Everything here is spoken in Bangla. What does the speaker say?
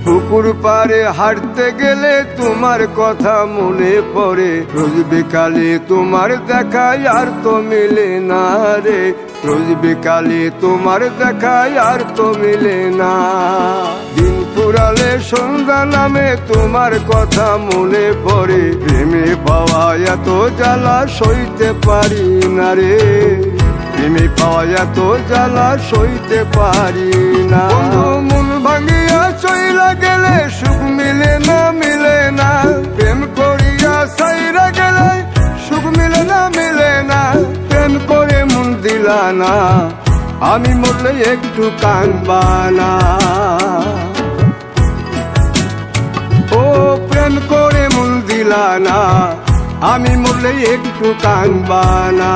পুকুর পাড়ে হাঁটতে গেলে তোমার কথা মনে পড়ে, রোজ বিকালে তোমার দেখা আর তো মিলে না রে, রোজ বিকালে তোমার দেখা আর তো মিলে না। দিন ফুরালে সন্ধ্যা নামে তোমার কথা মনে পড়ে, প্রেমে পাওয়া এত জ্বালা সইতে পারি না রে, প্রেমে পাওয়া এত জ্বালা সইতে পারি না। মন ভাঙিয়া চইলা গেলে সুখ মিলে না, মিলে না, প্রেম করিয়া সাইরা গেলে সুখ মিলে না, মিলে না, প্রেম করে মন দিলা না, আমি মরলে একটু কাঁদবা না। ও প্রেম করে মন দিলা না, আমি মরলে একটু কাঁদবা না।